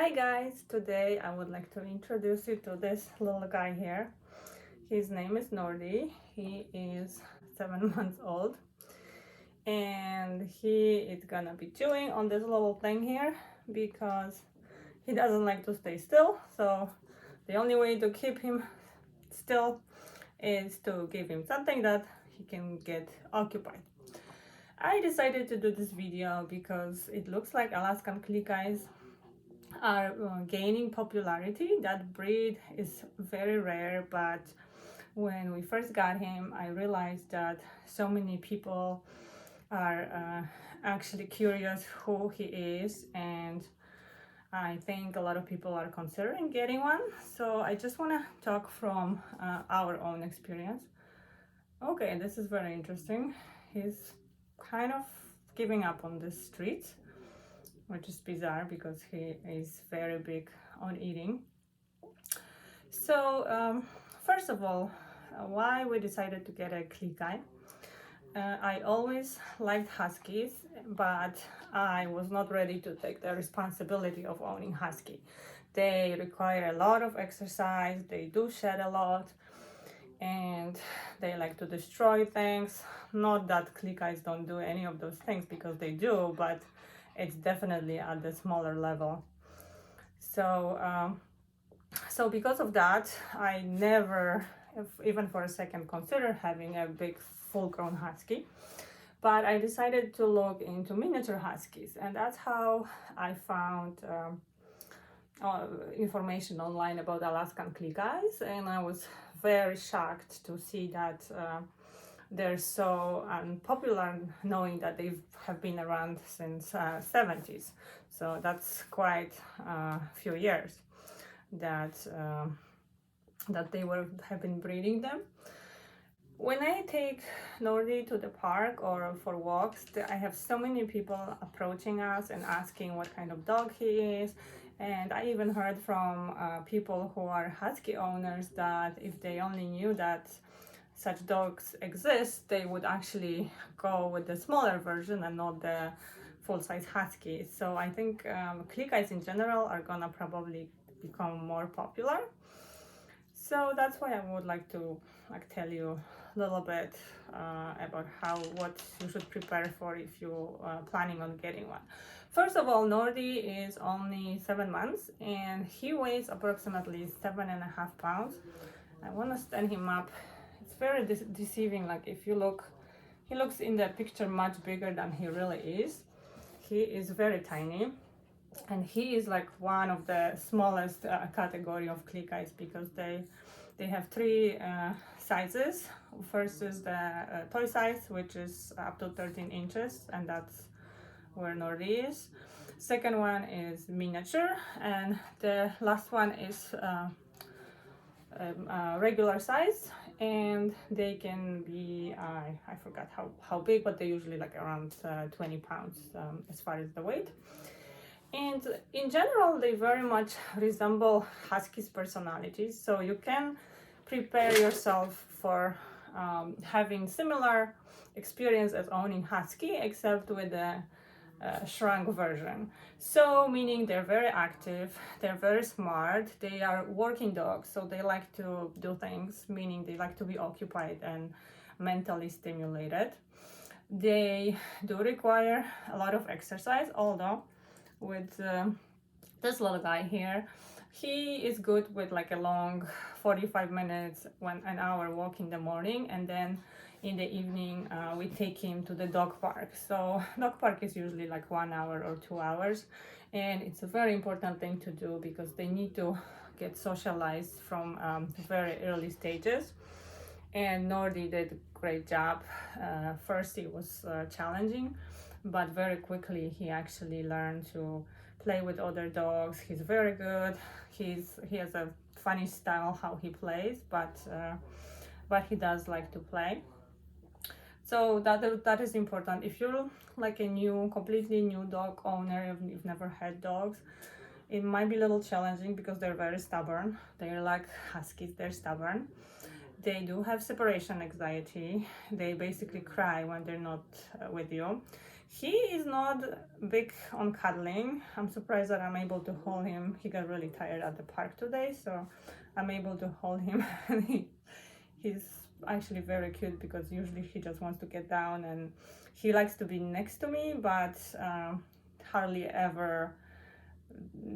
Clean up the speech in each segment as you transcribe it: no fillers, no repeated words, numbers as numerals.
Hi guys, today I would like to introduce you to this little guy here. His name is Nordi. He is 7 months old and he is gonna be chewing on this little thing here because he doesn't like to stay still. So the only way to keep him still is to give him something that he can get occupied. I decided to do this video because it looks like Alaskan Klee Kais are gaining popularity. That breed is very rare, but when we first got him, I realized that so many people are actually curious who he is, and I think a lot of people are considering getting one. So I just want to talk from our own experience. Okay, this is very interesting. He's kind of giving up on the streets, which is bizarre because he is very big on eating. So first of all, why we decided to get a Klee Kai. I always liked Huskies, but I was not ready to take the responsibility of owning Husky. They require a lot of exercise, they do shed a lot, and they like to destroy things. Not that Klee Kais don't do any of those things, because they do, but it's definitely at the smaller level. So because of that, I never, even for a second, considered having a big full-grown Husky. But I decided to look into miniature Huskies, and that's how I found information online about Alaskan Klee Kais, and I was very shocked to see that they're so unpopular, knowing that they have been around since 70s. So that's quite a few years that they have been breeding them. When I take Nordi to the park or for walks, I have so many people approaching us and asking what kind of dog he is. And I even heard from people who are Husky owners that if they only knew that such dogs exist, they would actually go with the smaller version and not the full-size Husky. So I think Klee Kais in general are gonna probably become more popular. So that's why I would like to tell you a little bit about what you should prepare for if you are planning on getting one. First of all, Nordi is only 7 months and he weighs approximately 7.5 pounds. I want to stand him up. It's very deceiving. Like if you look, he looks in the picture much bigger than he really is. He is very tiny. And he is like one of the smallest category of Klee Kais, because they have three sizes. First is the toy size, which is up to 13 inches, and that's where Nordi is. Second one is miniature, and the last one is regular size, and they can be I forgot how big, but they're usually like around 20 pounds as far as the weight. And in general, they very much resemble Husky's personalities, so you can prepare yourself for having similar experience as owning Husky, except with the shrunk version. So meaning they're very active, they're very smart, they are working dogs, so they like to do things, meaning they like to be occupied and mentally stimulated. They do require a lot of exercise, although with this little guy here, he is good with like a long 45 minutes, an hour walk in the morning, and then in the evening we take him to the dog park. So dog park is usually like 1 hour or 2 hours, and it's a very important thing to do because they need to get socialized from very early stages. And Nordi did a great job. First it was challenging, but very quickly he actually learned to play with other dogs. He's very good. He has a funny style how he plays, but he does like to play. So that is important. If you're like a completely new dog owner, if you've never had dogs, it might be a little challenging because they're very stubborn. They're like Huskies, they're stubborn. They do have separation anxiety. They basically cry when they're not with you. He is not big on cuddling. I'm surprised that I'm able to hold him. He got really tired at the park today, so I'm able to hold him. And he's actually very cute because usually he just wants to get down, and he likes to be next to me, but hardly ever.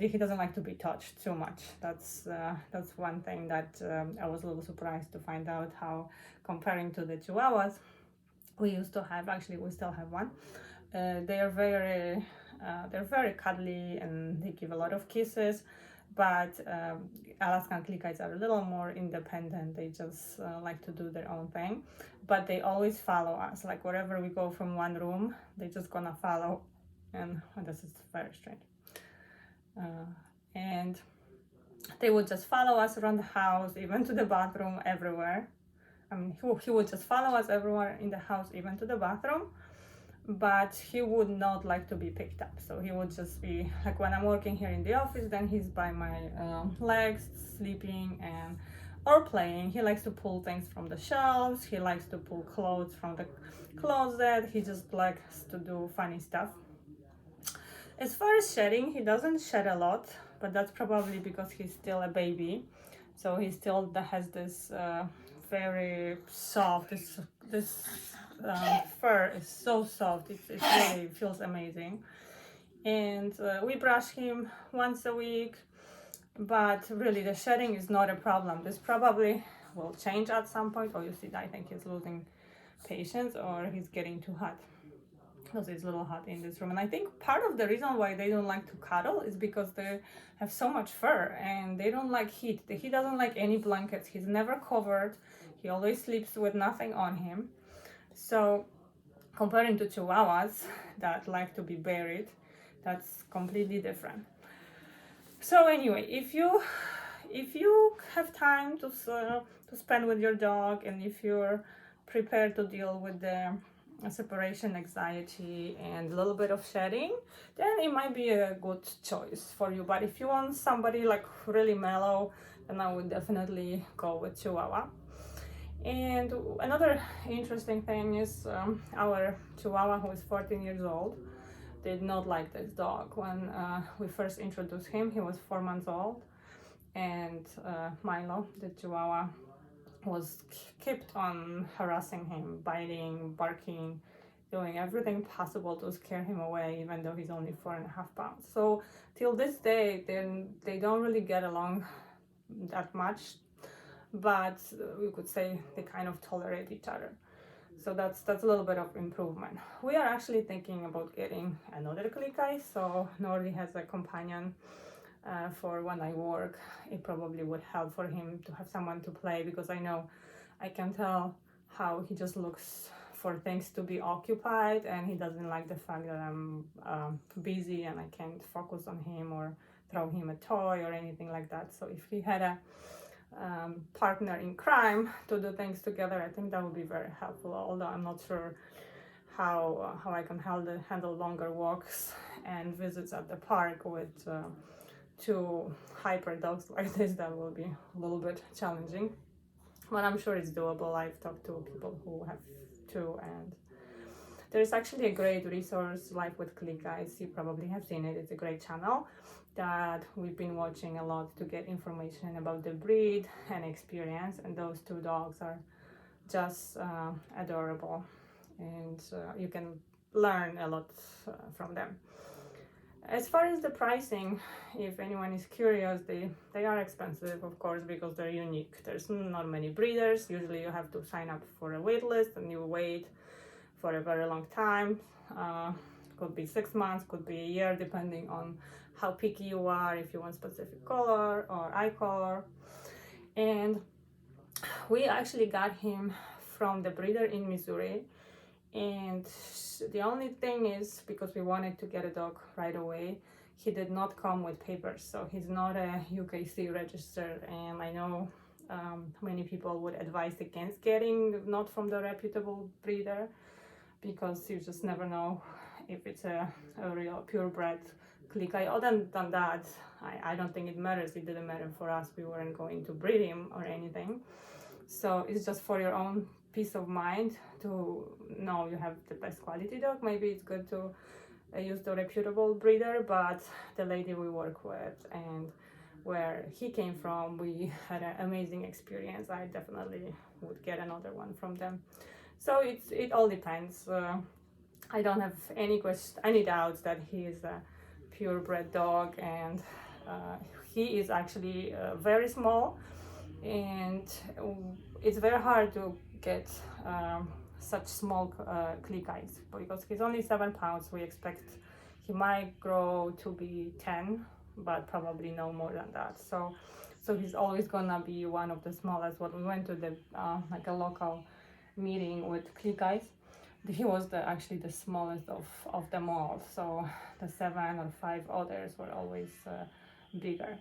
He doesn't like to be touched too much. That's one thing that I was a little surprised to find out, how comparing to the Chihuahuas we used to have, actually we still have one, they are they're very cuddly and they give a lot of kisses, but Alaskan Klee Kais are a little more independent. They just like to do their own thing, but they always follow us. Like wherever we go from one room, they're just gonna follow, and this is very strange. And they would just follow us around the house, even to the bathroom, everywhere. I mean, he would just follow us everywhere in the house, even to the bathroom, but he would not like to be picked up. So he would just be like, when I'm working here in the office, then he's by my legs, sleeping and or playing. He likes to pull things from the shelves. He likes to pull clothes from the closet. He just likes to do funny stuff. As far as shedding, he doesn't shed a lot, but that's probably because he's still a baby. So he still has this very soft, this fur is so soft, it really feels amazing. And we brush him once a week, but really the shedding is not a problem. This probably will change at some point. Oh, you see, I think he's losing patience, or he's getting too hot. Because it's a little hot in this room. And I think part of the reason why they don't like to cuddle is because they have so much fur and they don't like heat. He doesn't like any blankets. He's never covered. He always sleeps with nothing on him. So comparing to Chihuahuas that like to be buried, that's completely different. So anyway, if you have time to spend with your dog, and if you're prepared to deal with the separation anxiety and a little bit of shedding, then it might be a good choice for you. But if you want somebody like really mellow, then I would definitely go with Chihuahua. And another interesting thing is our Chihuahua, who is 14 years old, did not like this dog. When we first introduced him, he was 4 months old, and Milo, the Chihuahua, was kept on harassing him, biting, barking, doing everything possible to scare him away, even though he's only 4.5 pounds. So till this day, they don't really get along that much, but we could say they kind of tolerate each other. So that's a little bit of improvement. We are actually thinking about getting another Klee Kai, so Nordi has a companion for when I work. It probably would help for him to have someone to play, because I can tell how he just looks for things to be occupied, and he doesn't like the fact that I'm busy and I can't focus on him or throw him a toy or anything like that. So if he had a partner in crime to do things together, I think that would be very helpful, although I'm not sure how I can handle longer walks and visits at the park with two hyper dogs like this. That will be a little bit challenging, but I'm sure it's doable. I've talked to people who have two, and there's actually a great resource, Life with Klee Kais. You probably have seen it. It's a great channel that we've been watching a lot to get information about the breed and experience, and those two dogs are just adorable, and you can learn a lot from them. As far as the pricing, if anyone is curious, they are expensive, of course, because they're unique. There's not many breeders. Usually you have to sign up for a wait list, and you wait for a very long time. Could be 6 months, could be a year, depending on how picky you are, if you want specific color or eye color. And we actually got him from the breeder in Missouri. And the only thing is, because we wanted to get a dog right away, he did not come with papers, so he's not a UKC registered. And I know many people would advise against getting not from the reputable breeder, because you just never know if it's a real purebred Klee Kai. Other than that, I don't think it matters. It didn't matter for us. We weren't going to breed him or anything. So it's just for your own peace of mind to know you have the best quality dog. Maybe it's good to use the reputable breeder, but the lady we work with and where he came from, we had an amazing experience. I definitely would get another one from them. So it all depends. I don't have any doubts that he is a purebred dog, and he is actually very small, and it's very hard to get such small Klee Kais because he's only 7 pounds. We expect he might grow to be 10, but probably no more than that. So he's always gonna be one of the smallest. When we went to the like a local meeting with Klee Kais, he was actually the smallest of them all. So the 7 or 5 others were always bigger.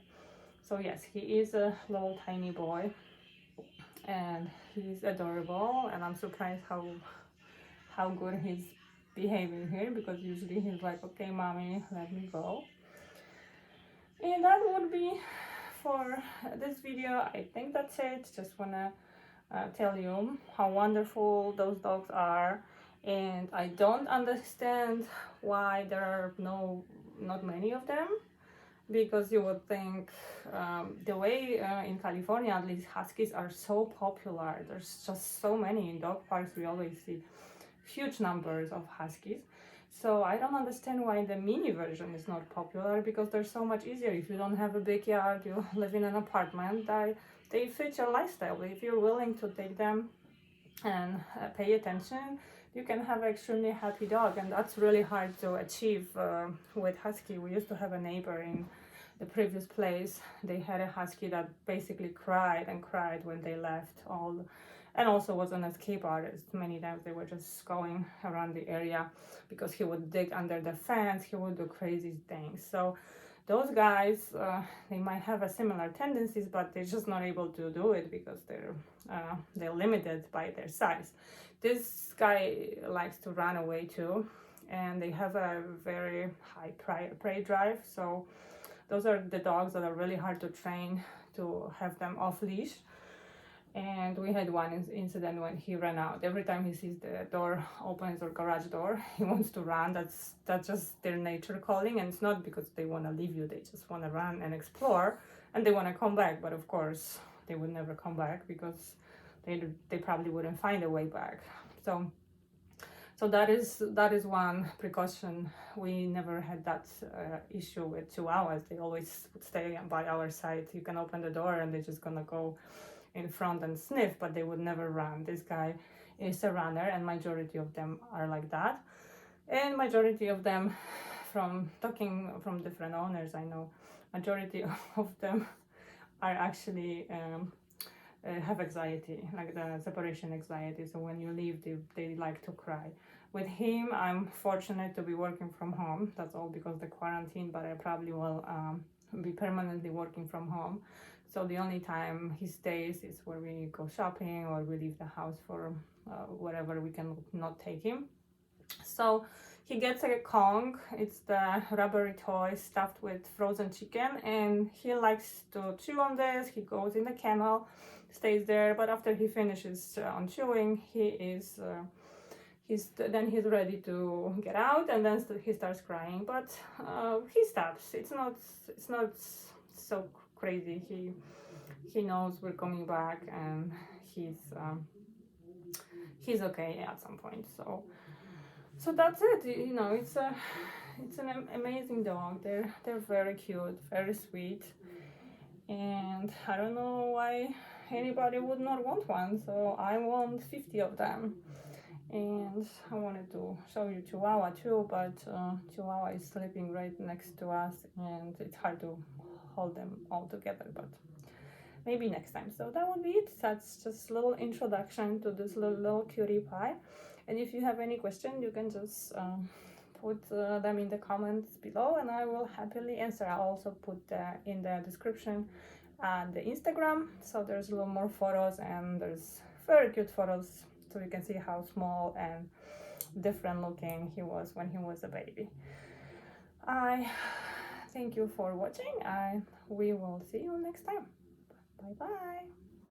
So yes, he is a little tiny boy, and he's adorable, and I'm surprised how good he's behaving here, because usually he's like, okay mommy, let me go. And that would be for this video. I think that's it. Just wanna tell you how wonderful those dogs are, and I don't understand why there are not many of them, because you would think the way in California at least Huskies are so popular. There's just so many in dog parks. We always see huge numbers of Huskies. So I don't understand why the mini version is not popular, because they're so much easier. If you don't have a big yard, you live in an apartment, they fit your lifestyle. If you're willing to take them and pay attention, you can have an extremely happy dog, and that's really hard to achieve with Husky. We used to have a neighbor in the previous place. They had a Husky that basically cried and cried when they left, and also was an escape artist. Many times they were just going around the area because he would dig under the fence, he would do crazy things. So those guys, they might have a similar tendencies, but they're just not able to do it because they're limited by their size. This guy likes to run away too, and they have a very high prey drive. So those are the dogs that are really hard to train to have them off leash. And we had one incident when he ran out. Every time he sees the door opens or garage door, he wants to run. That's just their nature calling, and it's not because they want to leave you. They just want to run and explore, and they want to come back. But of course, they would never come back because they probably wouldn't find a way back. So that is one precaution. We never had that issue with Chihuahuas. They always would stay by our side. You can open the door and they're just gonna go in front and sniff, but they would never run. This guy is a runner, and majority of them are like that. And majority of them, from talking from different owners, I know majority of them are actually have anxiety, like the separation anxiety. So when you leave, they like to cry. With him, I'm fortunate to be working from home. That's all because the quarantine, but I probably will be permanently working from home. So the only time he stays is where we go shopping or we leave the house for whatever we can not take him. So he gets a Kong. It's the rubbery toy stuffed with frozen chicken, and he likes to chew on this. He goes in the kennel, stays there, but after he finishes on chewing, he's ready to get out, and then he starts crying, but he stops. It's not so crazy. He knows we're coming back, and he's okay at some point. So that's it. You know, it's an amazing dog. They're very cute, very sweet, and I don't know why anybody would not want one. So I want 50 of them. And I wanted to show you Chihuahua too, but Chihuahua is sleeping right next to us, and it's hard to hold them all together, but maybe next time. So that would be it. That's just a little introduction to this little cutie pie. And if you have any question, you can just put them in the comments below, and I will happily answer. I'll also put in the description the Instagram, so there's a little more photos, and there's very cute photos, so you can see how small and different looking he was when he was a baby. I thank you for watching. We will see you next time. Bye bye.